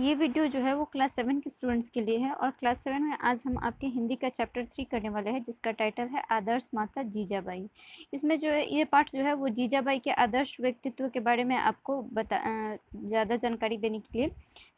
ये वीडियो जो है वो क्लास 7 के स्टूडेंट्स के लिए है और क्लास 7 में आज हम आपके हिंदी का चैप्टर 3 करने वाले हैं जिसका टाइटल है आदर्श माता जीजाबाई। इसमें जो है ये पार्ट जो है वो जीजाबाई के आदर्श व्यक्तित्व के बारे में आपको ज़्यादा जानकारी देने के लिए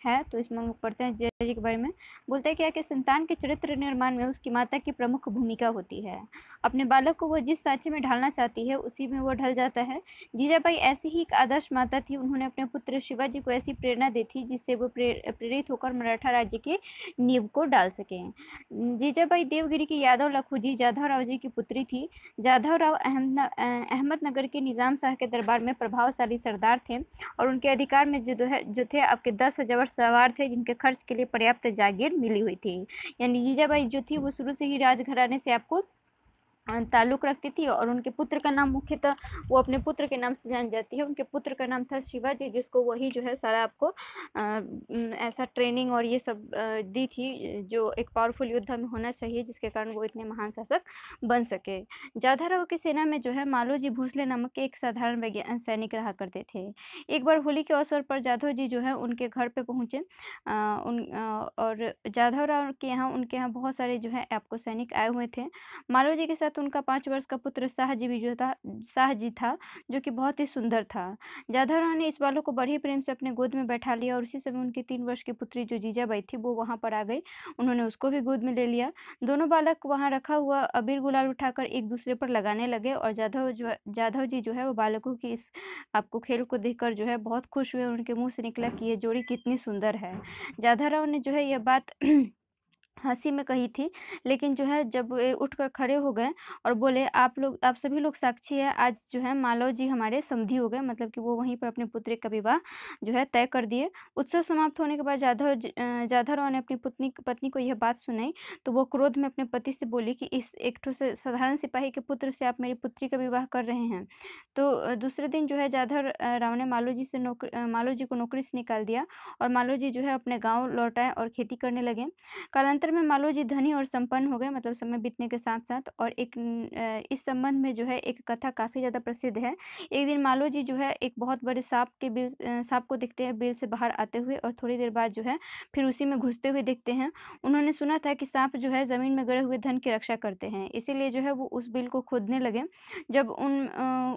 है। तो इसमें हम लोग पढ़ते हैं जीजाजी के बारे में। बोलता है क्या कि संतान के चरित्र निर्माण में उसकी माता की प्रमुख भूमिका होती है। अपने बालक को वह जिस सांचे में ढालना चाहती है उसी में वह ढल जाता है। जीजाबाई ऐसी ही एक आदर्श माता थी। उन्होंने अपने पुत्र शिवाजी को ऐसी प्रेरणा दी थी जिससे वो प्रेरित होकर मराठा राज्य की नींव को डाल सकें। जीजाबाई देवगिरी की यादव लखुजी जाधवराव जी की पुत्री थी। जाधवराव अहमदनगर के निजाम शाह के दरबार में प्रभावशाली सरदार थे और उनके अधिकार में जो थे आपके 10,000 सवार थे जिनके खर्च के लिए पर्याप्त जागीर मिली हुई थी। यानी जीजाबाई जो थी वो शुरू से ही राजघराने से आपको ताल्लुक़ रखती थी और उनके पुत्र का नाम मुख्यतः वो अपने पुत्र के नाम से जानी जाती है। उनके पुत्र का नाम था शिवाजी, जिसको वही जो है सारा आपको ऐसा ट्रेनिंग और ये सब दी थी जो एक पावरफुल योद्धा में होना चाहिए, जिसके कारण वो इतने महान शासक बन सके। जाधवराव की सेना में जो है मालोजी भोसले नामक एक साधारण सैनिक रहा करते थे। एक बार होली के अवसर पर जाधव जी जो है उनके घर पे पहुँचे और जाधवराव के यहाँ उनके यहाँ बहुत सारे जो है आपको सैनिक आए हुए थे। मालोजी के साथ उनका 5 वर्ष का पुत्र शाहजी था जो कि बहुत ही सुंदर था। जाधवराव ने इस बालक को बड़े प्रेम से अपने गोद में बैठा लिया और उसी समय उनकी 3 वर्ष की पुत्री जो जीजाबाई थी वो वहां पर आ गई। उन्होंने उसको भी गोद में ले लिया। दोनों बालक वहां रखा हुआ अबीर गुलाल उठाकर एक दूसरे पर लगाने लगे और जाधव जी जो है वो बालकों की इस आपको खेल को देखकर जो है बहुत खुश हुए। उनके मुंह से निकला कि ये जोड़ी कितनी सुंदर है। जाधवराव ने जो है यह बात हंसी में कही थी, लेकिन जो है जब वे उठकर खड़े हो गए और बोले आप सभी लोग साक्षी है, आज जो है मालव जी हमारे समधी हो गए। मतलब कि वो वहीं पर अपने पुत्री का विवाह जो है तय कर दिए। उत्सव समाप्त होने के बाद जाधवराव ने अपनी पत्नी को यह बात सुनाई तो वो क्रोध में अपने पति से बोली कि इस एक ठो से साधारण सिपाही के पुत्र से आप मेरी पुत्री का विवाह कर रहे हैं। तो दूसरे दिन जो है जाधवराव ने मालो जी को नौकरी से निकाल दिया और मालो जी जो है अपने गाँव लौट आए और खेती करने लगे। कालांतर में मालोजी धनी और संपन्न हो गए, मतलब समय बीतने के साथ साथ। और इस संबंध में जो है एक कथा काफ़ी ज़्यादा प्रसिद्ध है। एक दिन मालोजी जो है एक बहुत बड़े सांप को देखते हैं बिल से बाहर आते हुए और थोड़ी देर बाद जो है फिर उसी में घुसते हुए देखते हैं। उन्होंने सुना था कि सांप जो है ज़मीन में गड़े हुए धन की रक्षा करते हैं, इसीलिए जो है वो उस बिल को खोदने लगे। जब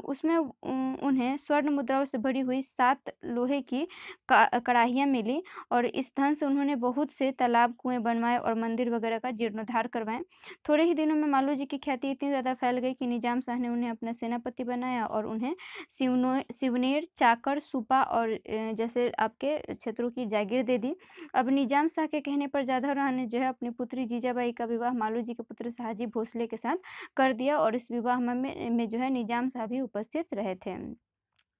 उसमें उन्हें स्वर्ण मुद्राओं से भरी हुई 7 लोहे की कड़ाहियाँ मिली और इस धन से उन्होंने बहुत से तालाब कुएं बनवाए और मंदिर वगैरह का जीर्णोद्धार करवाएं। थोड़े ही दिनों में मालो जी की ख्याति इतनी ज़्यादा फैल गई कि निजाम शाह ने उन्हें अपना सेनापति बनाया और उन्हें सिवनेर, चाकर, सुपा और जैसे आपके क्षेत्रों की जागीर दे दी। अब निजाम शाह के कहने पर जाधवराव ने जो है अपनी पुत्री जीजाबाई का विवाह मालो जी के पुत्र शाहजी भोसले के साथ कर दिया और इस विवाह में जो है निजाम शाह भी उपस्थित रहे थे।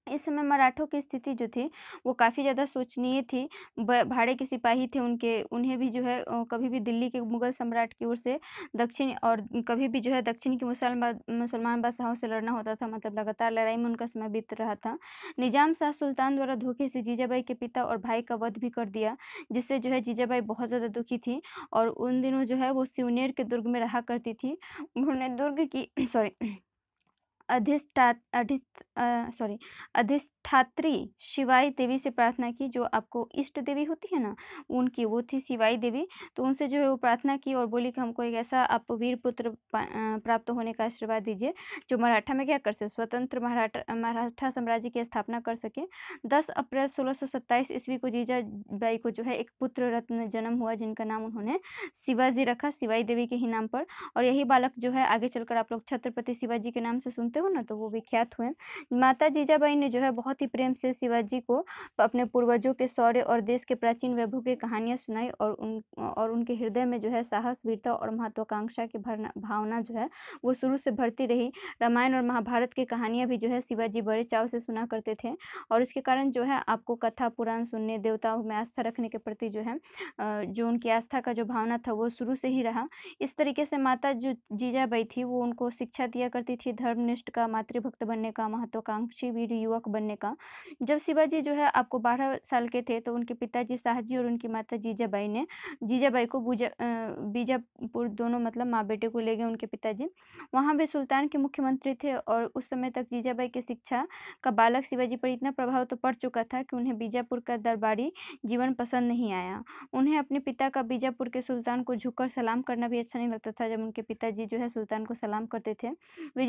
इस समय मराठों की स्थिति जो थी वो काफ़ी ज़्यादा शोचनीय थी। भाड़े के सिपाही थे उन्हें भी जो है कभी भी दिल्ली के मुगल सम्राट की ओर से दक्षिण और कभी भी जो है दक्षिण के मुसलमान बादशाहों से लड़ना होता था। मतलब लगातार लड़ाई में उनका समय बीत रहा था। निजाम शाह सुल्तान द्वारा धोखे से जीजाबाई के पिता और भाई का वध भी कर दिया, जिससे जो है जीजाबाई बहुत ज़्यादा दुखी थी और उन दिनों जो है वो सिवनेर के दुर्ग में रहा करती थी। उन्होंने दुर्ग की अधिष्ठात्री शिवाई देवी से प्रार्थना की, जो आपको इष्ट देवी होती है ना, उनकी वो थी शिवाई देवी। तो उनसे जो है वो प्रार्थना की और बोली कि हमको एक ऐसा आप वीर पुत्र प्राप्त होने का आशीर्वाद दीजिए जो मराठा में क्या कर सके, स्वतंत्र मराठा साम्राज्य की स्थापना कर सके। 10 अप्रैल 1627 ईस्वी को जीजाबाई को जो है एक पुत्र रत्न जन्म हुआ जिनका नाम उन्होंने शिवाजी रखा, शिवाई देवी के ही नाम पर। और यही बालक जो है आगे चलकर आप लोग छत्रपति शिवाजी के नाम से सुनते हो ना, तो वो विख्यात हुए। माता जीजाबाई ने जो है बहुत ही प्रेम से शिवाजी को अपने पूर्वजों के शौर्य और देश के प्राचीन वैभव की कहानियां सुनाई और उनके हृदय में जो है साहस, वीरता और महत्वाकांक्षा की भावना जो है वो शुरू से भरती रही। रामायण और महाभारत की कहानियां भी जो है शिवाजी बड़े चाव से सुना करते थे और इसके कारण जो है आपको कथा पुराण सुनने, देवताओं में आस्था रखने के प्रति जो है जो उनकी आस्था का जो भावना था वो शुरू से ही रहा। इस तरीके से माता जो जीजाबाई थी वो उनको शिक्षा दिया करती थी धर्मनिष्ठ राष्ट्र का मातृभक्त बनने का, महत्वाकांक्षी वीर युवक बनने का। जब शिवाजी जो है आपको 12 साल के थे तो उनके पिताजी शाहजी और उनकी माता जीजाबाई ने जीजाबाई को बीजापुर दोनों मतलब माँ बेटे को ले गए उनके पिताजी। वहाँ वे सुल्तान के मुख्यमंत्री थे और उस समय तक जीजाबाई की शिक्षा का बालक शिवाजी पर इतना प्रभाव तो पड़ चुका था कि उन्हें बीजापुर का दरबारी जीवन पसंद नहीं आया। उन्हें अपने पिता का बीजापुर के सुल्तान को झुककर सलाम करना भी अच्छा नहीं लगता था। जब उनके पिताजी जो है सुल्तान को सलाम करते थे, वो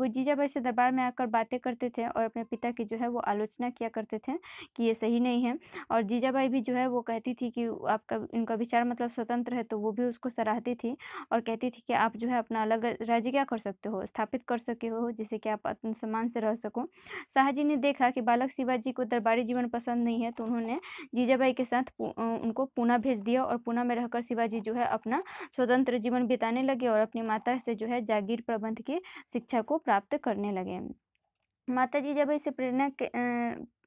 जीजाबाई से दरबार में आकर बातें करते थे और अपने पिता की जो है वो आलोचना किया करते थे कि ये सही नहीं है। और जीजाबाई भी जो है वो कहती थी कि आपका इनका विचार मतलब स्वतंत्र है, तो वो भी उसको सराहती थी और कहती थी कि आप जो है अपना अलग राज्य क्या कर सकते हो, स्थापित कर सके हो, जिससे कि आप आत्मसम्मान से रह सको। शाहजी ने देखा कि बालक शिवाजी को दरबारी जीवन पसंद नहीं है, तो उन्होंने जीजाबाई के साथ उनको पूना भेज दिया और पूना में रहकर शिवाजी जो है अपना स्वतंत्र जीवन बिताने लगे और अपनी माता से जो है जागीर प्रबंध की शिक्षा को प्राप्त करने लगे। माता जीजाबाई से प्रेरणा के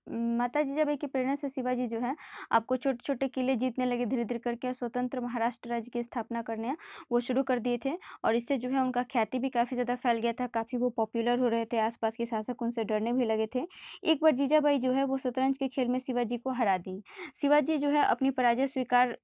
माता जीजाबाई की प्रेरणा से शिवाजी जो है आपको छोटे-छोटे किले जीतने लगे धीरे-धीरे करके, स्वतंत्र महाराष्ट्र राज्य की स्थापना करने वो शुरू कर दिए थे और इससे जो है उनका ख्याति भी काफ़ी ज़्यादा फैल गया था, काफ़ी वो पॉपुलर हो रहे थे, आस-पास के शासक उनसे डरने भी लगे थे। एक बार जीजाबाई जो है वो शतरंज के खेल में शिवाजी को हरा दी। शिवाजी जो है अपनी पराजय स्वीकार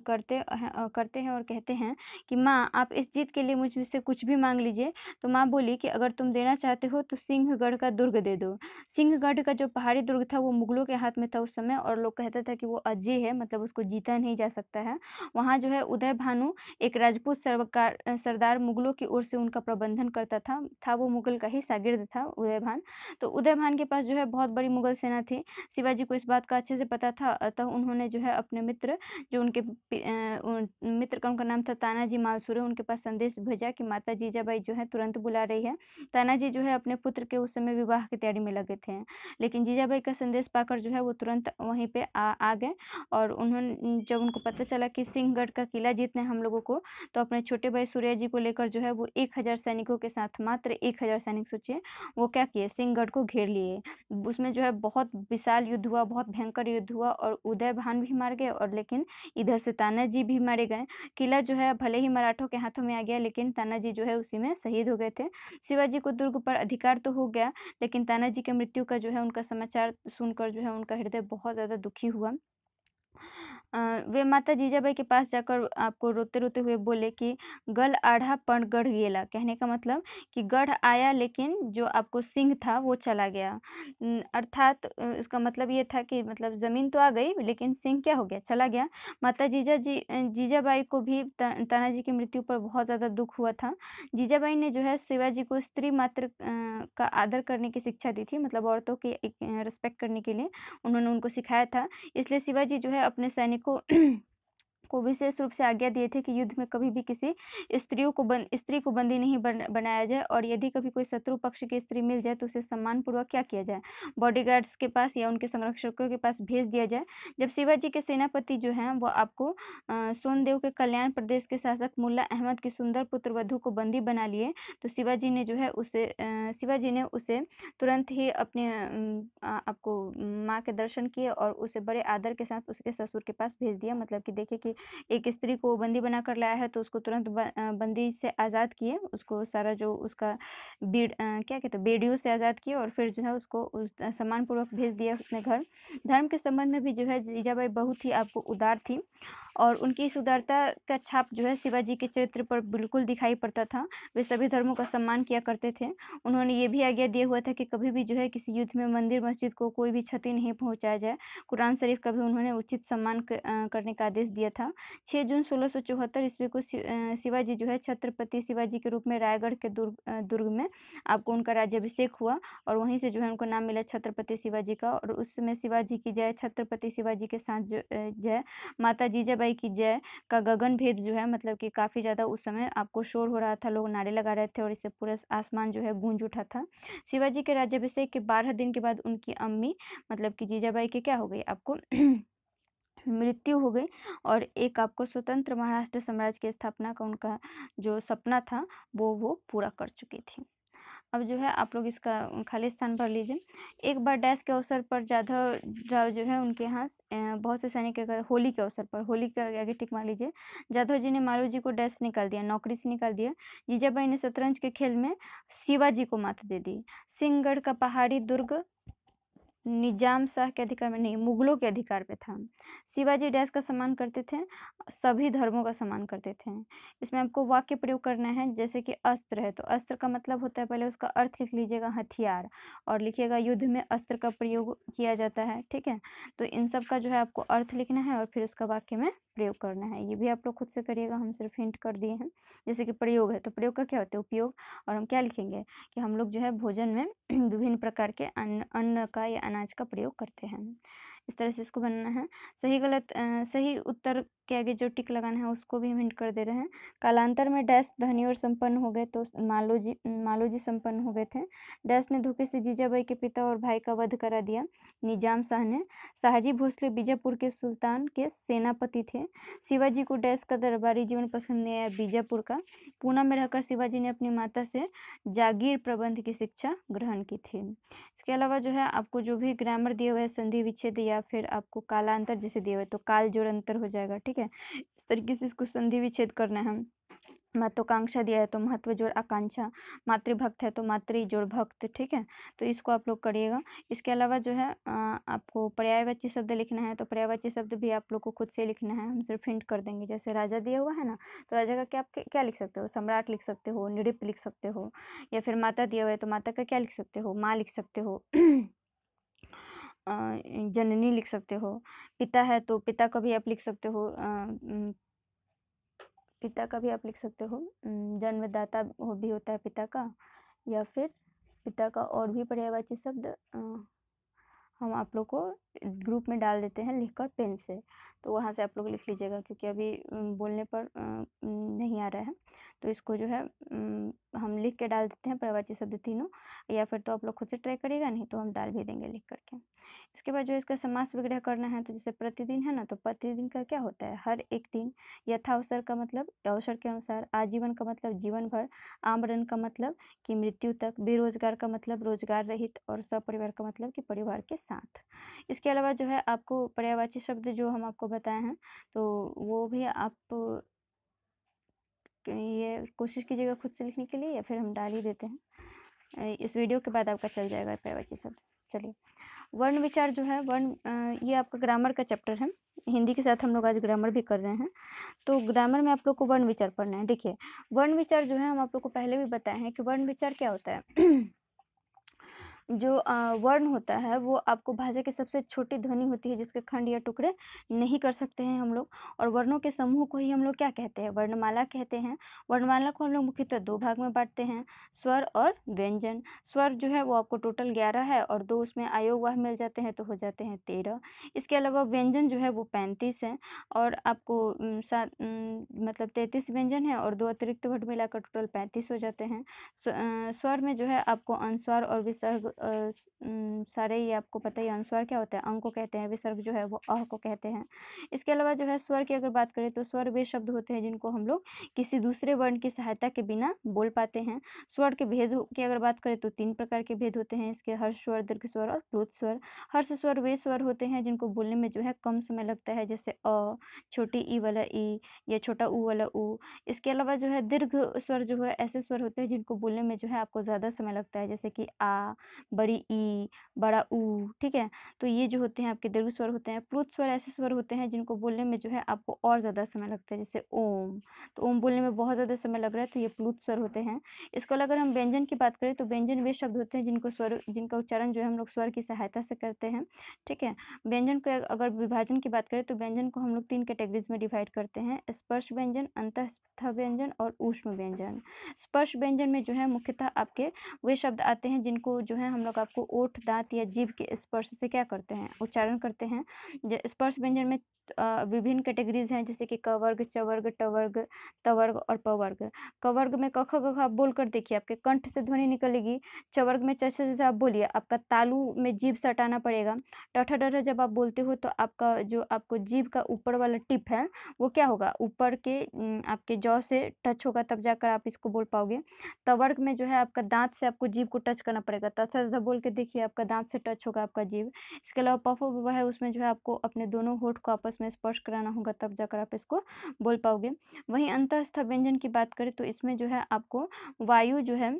करते हैं और कहते हैं कि माँ आप इस जीत के लिए मुझसे कुछ भी माँग लीजिए। तो माँ बोली कि अगर तुम देना चाहते हो तो सिंहगढ़ का दुर्ग दे दो। सिंहगढ़ का जो पहाड़ी दुर्ग था वो मुगलों के हाथ में था उस समय और लोग कहते थे कि वो अजय है, मतलब उसको जीता नहीं जा सकता है। वहाँ जो है उदय भानु एक राजपूत सरदार मुगलों की ओर से उनका प्रबंधन करता था वो मुगल का ही शागिर्द था उदय भान। तो उदय भान के पास जो है बहुत बड़ी मुगल सेना थी। शिवाजी को इस बात का अच्छे से पता था, अतः उन्होंने जो है अपने मित्र जो उनके मित्र का उनका नाम था तानाजी मालसुरे, उनके पास संदेश भेजा कि माता जीजाबाई जो है तुरंत बुला रही है। तानाजी जो है अपने पुत्र के उस समय विवाह की तैयारी में लगे थे, लेकिन जीजाबाई का संदेश पाकर जो है वो तुरंत वहीं पे आ गए और उन्होंने जब उनको पता चला कि सिंहगढ़ का किला जीतना है हम लोगों को, तो अपने छोटे भाई सूर्या जी को लेकर जो है वो 1000 सैनिकों के साथ, मात्र 1000 सैनिक सोचिए, वो क्या किए, सिंहगढ़ को घेर लिए। उसमें जो है बहुत विशाल युद्ध हुआ, बहुत भयंकर युद्ध हुआ और उदय भान भी मार गए और लेकिन इधर से तानाजी भी मारे गए। किला जो है भले ही मराठों के हाथों में आ गया, लेकिन तानाजी जो है उसी में शहीद हो गए थे। शिवाजी को दुर्ग पर अधिकार तो हो गया, लेकिन तानाजी की मृत्यु का जो है उनका समाचार सुनकर जो है उनका हृदय बहुत ज़्यादा दुखी हुआ। वे माता जीजाबाई के पास जाकर आपको रोते-रोते हुए बोले कि गल आढ़ा पण गढ़ गेला, कहने का मतलब कि गढ़ आया लेकिन जो आपको सिंह था वो चला गया। अर्थात इसका मतलब ये था कि मतलब ज़मीन तो आ गई लेकिन सिंह क्या हो गया, चला गया। माता जीजाबाई को भी तानाजी की मृत्यु पर बहुत ज़्यादा दुःख हुआ था। जीजाबाई ने जो है शिवाजी को स्त्री मात्र का आदर करने की शिक्षा दी थी, मतलब औरतों की एक रिस्पेक्ट करने के लिए उन्होंने उनको सिखाया था। इसलिए शिवाजी जो है अपने सैनिकों को विशेष रूप से आज्ञा दिए थे कि युद्ध में कभी भी किसी स्त्री को बंदी नहीं बनाया जाए और यदि कभी कोई शत्रु पक्ष की स्त्री मिल जाए तो उसे सम्मानपूर्वक क्या किया जाए, बॉडीगार्ड्स के पास या उनके संरक्षकों के पास भेज दिया जाए। जब शिवाजी के सेनापति जो हैं वो आपको सोनदेव के कल्याण प्रदेश के शासक मुल्ला अहमद की सुंदर पुत्र वधू को बंदी बना लिए, तो शिवाजी ने उसे तुरंत ही अपने आपको माँ के दर्शन किए और उसे बड़े आदर के साथ उसके ससुर के पास भेज दिया। मतलब कि देखिए कि एक स्त्री को बंदी बनाकर लाया है तो उसको तुरंत बंदी से आज़ाद किए, उसको सारा जो उसका क्या कहते हैं बेड़ियों से आज़ाद किए और फिर जो है उसको सम्मानपूर्वक भेज दिया अपने घर। धर्म के संबंध में भी जो है जीजाबाई बहुत ही आपको उदार थी और उनकी इस उदारता का छाप जो है शिवाजी के चरित्र पर बिल्कुल दिखाई पड़ता था। वे सभी धर्मों का सम्मान किया करते थे। उन्होंने ये भी आज्ञा दिया हुआ था कि कभी भी जो है किसी युद्ध में मंदिर मस्जिद को कोई भी क्षति नहीं पहुंचाया जाए। कुरान शरीफ का भी उन्होंने उचित सम्मान करने का आदेश दिया था। 6 जून 1674 ईस्वी को शिवाजी जो है छत्रपति शिवाजी के रूप में रायगढ़ के दुर्ग में आपको उनका राज्याभिषेक हुआ और वहीं से जो है उनको नाम मिला छत्रपति शिवाजी का। और उस समय शिवाजी की जय, छत्रपति शिवाजी के साथ जय, माता जीजाबाई की जय का गगन भेद जो है मतलब कि काफ़ी ज़्यादा उस समय आपको शोर हो रहा था, लोग नारे लगा रहे थे और इससे पूरा आसमान जो है गूंज उठा था। शिवाजी के राज्याभिषेक के 12 दिन के बाद उनकी अम्मी मतलब कि जीजाबाई की क्या हो गई आपको मृत्यु हो गई और एक आपको स्वतंत्र महाराष्ट्र साम्राज्य की स्थापना का उनका जो सपना था वो पूरा कर चुकी थी। अब जो है आप लोग इसका खाली स्थान भर लीजिए। एक बार डैश के अवसर पर जाधव राव जो है उनके यहाँ बहुत से सैनिक होली के अवसर पर, होली के आगे टिक मार लीजिए, जाधव जी ने मालो जी को डैश निकाल दिया, नौकरी से निकाल दिया। जीजाबाई ने शतरंज के खेल में शिवाजी को मात दे दी। सिंहगढ़ का पहाड़ी दुर्ग निजाम शाह के अधिकार में नहीं, मुगलों के अधिकार में था। शिवाजी डैश का सम्मान करते थे, सभी धर्मों का सम्मान करते थे। इसमें आपको वाक्य प्रयोग करना है, जैसे कि अस्त्र है तो अस्त्र का मतलब होता है, पहले उसका अर्थ लिख लीजिएगा हथियार, और लिखिएगा युद्ध में अस्त्र का प्रयोग किया जाता है। ठीक है, तो इन सब का जो है आपको अर्थ लिखना है और फिर उसका वाक्य में प्रयोग करना है। ये भी आप लोग खुद से करिएगा, हम सिर्फ हिंट कर दिए हैं। जैसे कि प्रयोग है तो प्रयोग का क्या होता है, उपयोग, और हम क्या लिखेंगे कि हम लोग जो है भोजन में विभिन्न प्रकार के अन्न का या अनाज का प्रयोग करते हैं। इस तरह से इसको बनाना है। सही गलत सही उत्तर के आगे जो टिक लगाना है उसको भी हम हिंट कर दे रहे हैं। कालांतर में डैश धनी और संपन्न हो गए, तो मालो जी संपन्न हो गए थे। डैश ने धोखे से जीजाबाई के पिता और भाई का वध करा दिया, निजाम शाह ने। शाहजी भोसले बीजापुर के सुल्तान के सेनापति थे। शिवाजी को डैश का दरबारी जीवन पसंद नहीं आया, बीजापुर का। पूना में रहकर शिवाजी ने अपनी माता से जागीर प्रबंध की शिक्षा ग्रहण की थी। इसके अलावा जो है आपको जो भी ग्रामर दिए हुए है, संधि विच्छेद या फिर आपको कालांतर जैसे दिए हुए, तो काल जोड़ अंतर हो जाएगा। ठीक है, इस तरीके से इसको संधि विच्छेद करना है। महत्वाकांक्षा दिया है तो महत्व जोड़ आकांक्षा, मातृभक्त है तो मातृ जोड़ भक्त। ठीक है, तो इसको आप लोग करिएगा। इसके अलावा जो है आपको पर्यायवाची शब्द लिखना है, तो पर्यायवाची शब्द भी आप लोग को खुद से लिखना है, हम सिर्फ हिंट कर देंगे। जैसे राजा दिया हुआ है ना, तो राजा का क्या आप क्या लिख सकते हो, सम्राट लिख सकते हो, नृप लिख सकते हो, या फिर माता दिया हुआ है तो माता का क्या लिख सकते हो, माँ लिख सकते हो, जननी लिख सकते हो। पिता है तो पिता का भी आप लिख सकते हो, पिता का भी आप लिख सकते हो, जन्मदाता भी होता है पिता का, या फिर पिता का और भी पर्यायवाची शब्द हम आप लोग को ग्रुप में डाल देते हैं लिखकर पेन से, तो वहाँ से आप लोग लिख लीजिएगा, क्योंकि अभी बोलने पर नहीं आ रहा है। तो इसको जो है हम लिख के डाल देते हैं पर्यायवाची शब्द तीनों, या फिर तो आप लोग खुद से ट्राई करिएगा, नहीं तो हम डाल भी देंगे लिख करके। इसके बाद जो इसका समास विग्रह करना है, तो जैसे प्रतिदिन है ना, तो प्रतिदिन का क्या होता है, हर एक दिन। यथावसर का मतलब अवसर के अनुसार। आजीवन का मतलब जीवन भर। आमरण का मतलब कि मृत्यु तक। बेरोजगार का मतलब रोजगार रहित, और सपरिवार का मतलब कि परिवार के साथ। इसके अलावा जो है आपको पर्यायवाची शब्द जो हम आपको बताए हैं, तो वो भी आप ये कोशिश कीजिएगा खुद से लिखने के लिए, या फिर हम डाल ही देते हैं, इस वीडियो के बाद आपका चल जाएगा पर्यायवाची शब्द। चलिए, वर्ण विचार जो है, ये आपका ग्रामर का चैप्टर है। हिंदी के साथ हम लोग आज ग्रामर भी कर रहे हैं, तो ग्रामर में आप लोग को वर्ण विचार पढ़ना है। देखिए, वर्ण विचार जो है हम आप लोग को पहले भी बताए हैं कि वर्ण विचार क्या होता है। जो वर्ण होता है वो आपको भाषा की सबसे छोटी ध्वनि होती है, जिसके खंड या टुकड़े नहीं कर सकते हैं हम लोग, और वर्णों के समूह को ही हम लोग क्या कहते हैं, वर्णमाला कहते हैं। वर्णमाला को हम लोग मुख्यतः दो भाग में बांटते हैं, स्वर और व्यंजन। स्वर जो है वो आपको टोटल 11 है, और 2 उसमें आयोगवाह मिल जाते हैं तो हो जाते हैं 13। इसके अलावा व्यंजन जो है वो 35 है, और आपको मतलब 33 व्यंजन है, और 2 अतिरिक्त वर्ड मिलाकर टोटल 35 हो जाते हैं। स्वर में जो है आपको अनुस्वार और विसर्ग सारे ही आपको पता ही, अनुस्वार क्या होता है, अंग को कहते हैं, विसर्ग जो है वो अह को कहते हैं। इसके अलावा जो है स्वर की अगर बात करें, तो स्वर वे शब्द होते हैं जिनको हम लोग किसी दूसरे वर्ण की सहायता के बिना बोल पाते हैं। स्वर के भेद की अगर बात करें तो 3 प्रकार के भेद होते हैं इसके, हर्ष स्वर, दीर्घ स्वर और प्लुत स्वर। हर्ष स्वर वे स्वर होते हैं जिनको बोलने में जो है कम समय लगता है, जैसे अ, छोटी ई वाला ई, या छोटा ऊ वाला ऊ। इसके अलावा जो है दीर्घ स्वर जो है ऐसे स्वर होते हैं जिनको बोलने में जो है आपको ज़्यादा समय लगता है, जैसे कि आ, बड़ी ई, बड़ा ऊ। ठीक है, तो ये जो होते हैं आपके दीर्घ स्वर होते हैं। प्लुत स्वर ऐसे स्वर होते हैं जिनको बोलने में जो है आपको और ज़्यादा समय लगता है, जैसे ओम, तो ओम बोलने में बहुत ज़्यादा समय लग रहा है, तो ये प्लुत स्वर होते हैं। इसको अगर हम व्यंजन की बात करें, तो व्यंजन वे शब्द होते हैं जिनका उच्चारण जो है हम लोग स्वर की सहायता से करते हैं। ठीक है, व्यंजन को अगर विभाजन की बात करें, तो व्यंजन को हम लोग 3 कैटेगरीज में डिवाइड करते हैं, स्पर्श व्यंजन, अंतःस्थ व्यंजन और ऊष्म व्यंजन। स्पर्श व्यंजन में जो है मुख्यतः आपके वे शब्द आते हैं जिनको जो है हम लोग आपको ओठ, दांत या जीभ के स्पर्श से क्या करते हैं, उच्चारण करते हैं। स्पर्श व्यंजन में विभिन्न कैटेगरीज हैं, जैसे कि क वर्ग, च वर्ग, ट वर्ग, त वर्ग और प वर्ग। क वर्ग में क ख ग घ आप बोलकर देखिए, आपके कंठ से ध्वनि निकलेगी। च वर्ग में च छ ज आप बोलिए, आपका तालू में जीभ से हटाना पड़ेगा। ट ठ ड ढ जब आप बोलते हो तो आपका जो आपको जीभ का ऊपर वाला टिप है वो क्या होगा, ऊपर के आपके जॉ से टच होगा, तब जाकर आप इसको बोल पाओगे। त वर्ग में जो है आपका दाँत से आपको जीभ को टच करना पड़ेगा। त थ द बोल के देखिए, आपका दाँत से टच होगा आपका जीभ। इसके अलावा प फ ब भ है, उसमें जो है आपको अपने दोनों होंठ को आपस में स्पर्श कराना होगा, तब जाकर आप इसको बोल पाओगे। वहीं अंतःस्थ व्यंजन की बात करें तो इसमें जो है आपको वायु जो है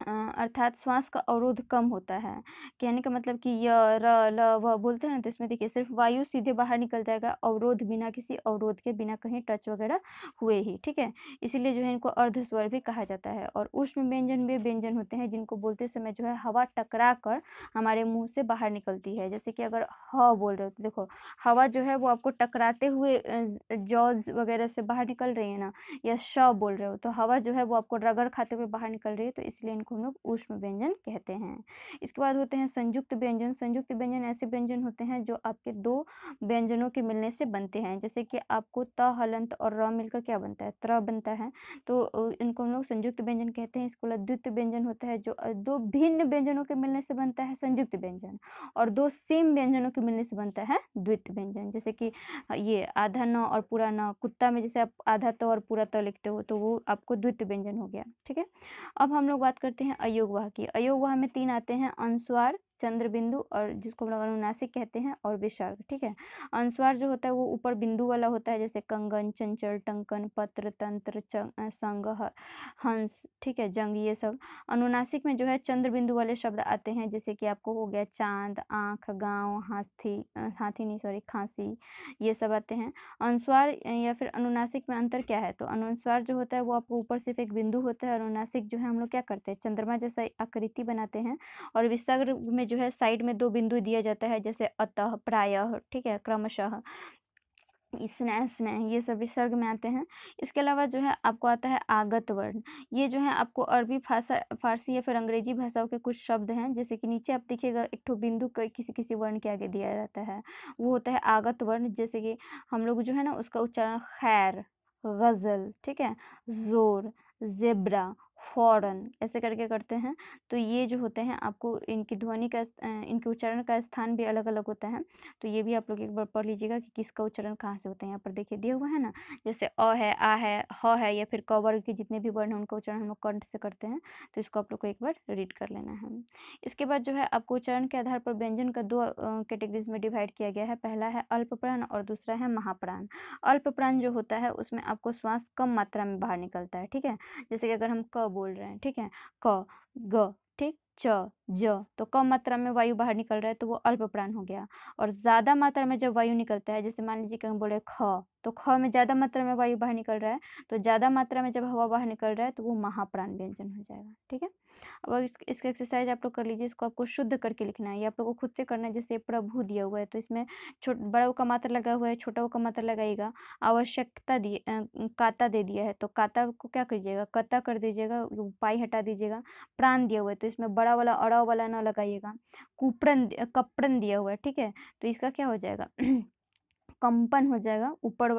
अर्थात श्वास का अवरोध कम होता है। कहने का मतलब कि य, र, ल, व बोलते हैं ना, तो इसमें देखिए सिर्फ वायु सीधे बाहर निकल जाएगा, अवरोध बिना किसी अवरोध के, बिना कहीं टच वगैरह हुए ही, ठीक है। इसीलिए जो है इनको अर्ध स्वर भी कहा जाता है। और उष्ण व्यंजन वे व्यंजन होते हैं जिनको बोलते समय जो है हवा टकरा कर हमारे मुंह से बाहर निकलती है। जैसे कि अगर ह बोल रहे हो तो देखो, हवा जो है वो आपको टकराते हुए जॉज वगैरह से बाहर निकल रही है ना, या श बोल रहे हो तो हवा जो है वो आपको रगड़ खाते हुए बाहर निकल रही है, तो इसलिए इनको हम लोग ऊष्म व्यंजन कहते हैं। इसके बाद होते हैं संयुक्त व्यंजन। संयुक्त व्यंजन ऐसे व्यंजन होते हैं जो आपके दो व्यंजनों के मिलने से बनते हैं। जैसे कि आपको त, हलंत और र मिलकर क्या बनता है, त्र बनता है, तो इनको हम लोग संयुक्त व्यंजन कहते हैं। इसको द्वित्व व्यंजन होता है, जो दो भिन्न व्यंजनों के मिलने से बनता है संयुक्त व्यंजन, और दो सेम व्यंजनों के मिलने से बनता है द्वित्व व्यंजन। जैसे कि ये आधा न और पूरा न, कुत्ता में जैसे आप आधा त और पूरा त लिखते हो, तो वो आपको द्वित्व व्यंजन हो गया, ठीक है। अब हम लोग बात करते हैं अयोगवाह की। अयोगवाह में 3 आते हैं, अनुस्वार, चंद्र बिंदु, और जिसको हम लोग अनुनासिक कहते हैं, और विसर्ग, ठीक है। अनुस्वार जो होता है वो ऊपर बिंदु वाला होता है, जैसे कंगन, चंचल, टंकन, पत्र, तंत्र, संग, हंस, ठीक है, जंग, ये सब। अनुनासिक में जो है चंद्र बिंदु वाले शब्द आते हैं, जैसे कि आपको हो गया चांद, आंख, गांव, हाथी नहीं सॉरी खांसी, ये सब आते हैं। अनुस्वार या फिर अनुनासिक में अंतर क्या है, तो अनुस्वार जो होता है वो आपको ऊपर सिर्फ एक बिंदु होता है। अनुनासिक जो है हम लोग क्या करते हैं, चंद्रमा जैसा आकृति बनाते हैं, और विसर्ग में जो है साइड में 2 बिंदु दिया जाता है, जैसे अतः, प्रायः, ठीक है, क्रमशः, स्नेह, स्नेह, ये सब विसर्ग में आते हैं। इसके अलावा जो है आपको आता है आगत वर्ण। ये जो है आपको अरबी भाषा, फारसी या फिर अंग्रेजी भाषाओं के कुछ शब्द हैं, जैसे कि नीचे आप देखिएगा एक ठो बिंदु किसी किसी वर्ण के आगे दिया रहता है, वो होता है आगत वर्ण। जैसे कि हम लोग जो है ना उसका उच्चारण खैर, गज़ल, ठीक है, ज़ोर, ज़ेब्रा, फ़ौरन ऐसे करके करते हैं। तो ये जो होते हैं आपको इनकी ध्वनि का इनके उच्चारण का स्थान भी अलग-अलग होता है। तो ये भी आप लोग एक बार पढ़ लीजिएगा कि किसका उच्चारण कहाँ से होता है। यहाँ पर देखिए दिया हुआ है ना, जैसे अ है, आ है, ह है, या फिर क वर्ग के जितने भी वर्ण हैं उनका उच्चारण हम लोग कंठ से करते हैं। तो इसको आप लोग को एक बार रीड कर लेना है। इसके बाद जो है आपको उच्चारण के आधार पर व्यंजन का 2 कैटेगरीज में डिवाइड किया गया है। पहला है अल्प प्राण और दूसरा है महाप्राण। अल्प प्राण जो होता है उसमें आपको श्वास कम मात्रा में बाहर निकलता है, ठीक है। जैसे कि अगर हम क बोल रहे हैं, ठीक है, क, ग, ठीक, च, ज, तो कम मात्रा में वायु बाहर निकल रहा है तो वो अल्प प्राण हो गया। और ज़्यादा मात्रा में जब वायु निकलता है, जैसे मान लीजिए कि हम बोले ख, तो ख में ज़्यादा मात्रा में वायु बाहर निकल रहा है, तो ज़्यादा मात्रा में जब हवा बाहर निकल रहा है तो वो महाप्राण व्यंजन हो जाएगा, ठीक है। अब इसका एक्सरसाइज आप लोग कर लीजिए। इसको आपको शुद्ध करके लिखना है, ये आप लोग को खुद से करना है। जैसे प्रभु दिया हुआ है तो इसमें बड़ा ऊ का मात्रा लगा हुआ है, छोटा ऊ का मात्रा लगाइएगा। आवश्यकता काता दे दिया है तो काता को क्या करिएगा, कता कर दीजिएगा, पाई हटा दीजिएगा। प्राण दिया हुआ है तो इसमें बड़ा वाला अड़ा वाला ना लगाइएगा। कपड़न दिया हुआ है, ठीक है, तो इसका क्या हो जाएगा कंपन हो जाएगा, ऊपर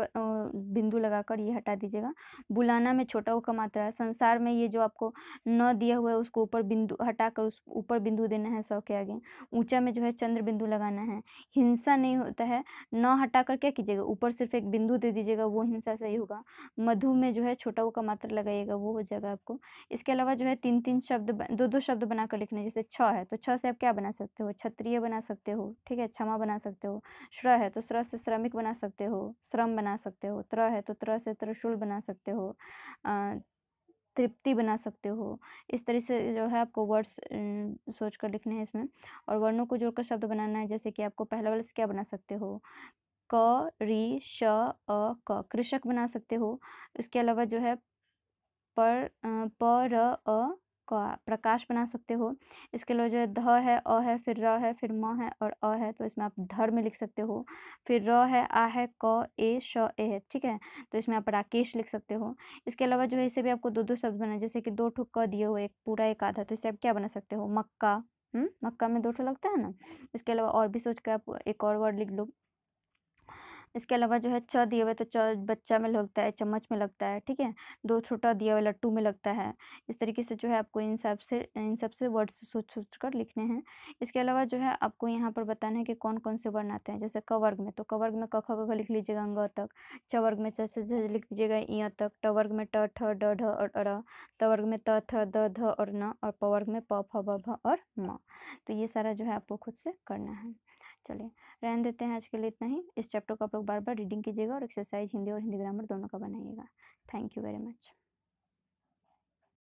बिंदु लगाकर ये हटा दीजिएगा। बुलाना में छोटा ऊ का मात्रा है। संसार में ये जो आपको न दिया हुआ है उसको ऊपर बिंदु हटाकर उस ऊपर बिंदु देना है स के आगे। ऊंचा में जो है चंद्र बिंदु लगाना है। हिंसा नहीं होता है, न हटाकर क्या कीजिएगा, ऊपर सिर्फ एक बिंदु दे दीजिएगा, वो हिंसा सही होगा। मधु में जो है छोटा ऊ का मात्रा लगाइएगा, वो हो जाएगा आपको। इसके अलावा जो है 3-3 शब्द 2-2 शब्द बनाकर लिखना है। जैसे छ है तो छ से आप क्या बना सकते हो, क्षत्रिय बना सकते हो, ठीक है, क्षमा बना सकते हो। श्र है तो श्र से श्रमिक बना सकते हो, श्रम बना सकते हो। त्र है तो त्र से त्रिशूल बना सकते हो, तृप्ति बना सकते हो। इस तरह से जो है आपको वर्ड्स सोच कर लिखने हैं इसमें, और वर्णों को जोड़कर शब्द बनाना है। जैसे कि आपको पहले वाले से क्या बना सकते हो, क, रि, श, अ, क, कृषक बना सकते हो। इसके अलावा जो है प, र, अ, का प्रकाश बना सकते हो। इसके अलावा जो है ध है, अ है, फिर र है, फिर म है और अ है, तो इसमें आप धर्म लिख सकते हो। फिर र है, आ है, क, ए, श, ए है, ठीक है, तो इसमें आप राकेश लिख सकते हो। इसके अलावा जो है इसे भी आपको 2-2 शब्द बनाए, जैसे कि 2 ठो क दिए हुए, एक पूरा एक आधा, तो इसे आप क्या बना सकते हो, मक्का, मक्का में 2 ठो लगता है ना। इसके अलावा और भी सोच के आप एक और वर्ड लिख लो। इसके अलावा जो है च दिए हुए तो च बच्चा में लगता है, चम्मच में लगता है, ठीक है। 2 छोटा दिया हुआ लट्टू में लगता है। इस तरीके से जो है आपको इन सब से वर्ड्स सोच-सोच कर लिखने हैं। इसके अलावा जो है आपको यहाँ पर बताना है कि कौन-कौन से वर्ण आते हैं। जैसे क वर्ग में, तो क वर्ग में क, ख, ग, घ लिख लीजिएगा ङ तक। च वर्ग में च, छ, झ लिख दीजिएगा इ तक। ट वर्ग में ट, ठ, ड, ढ और ड़। त वर्ग में त, थ, द, ध और न। और प वर्ग में प, फ, ब, भ और म। तो ये सारा जो है आपको खुद से करना है। चलिए, रहने देते हैं आज के लिए इतना ही। इस चैप्टर को आप लोग बार-बार रीडिंग कीजिएगा और एक्सरसाइज हिंदी और हिंदी ग्रामर दोनों का बनाइएगा। Thank you very much.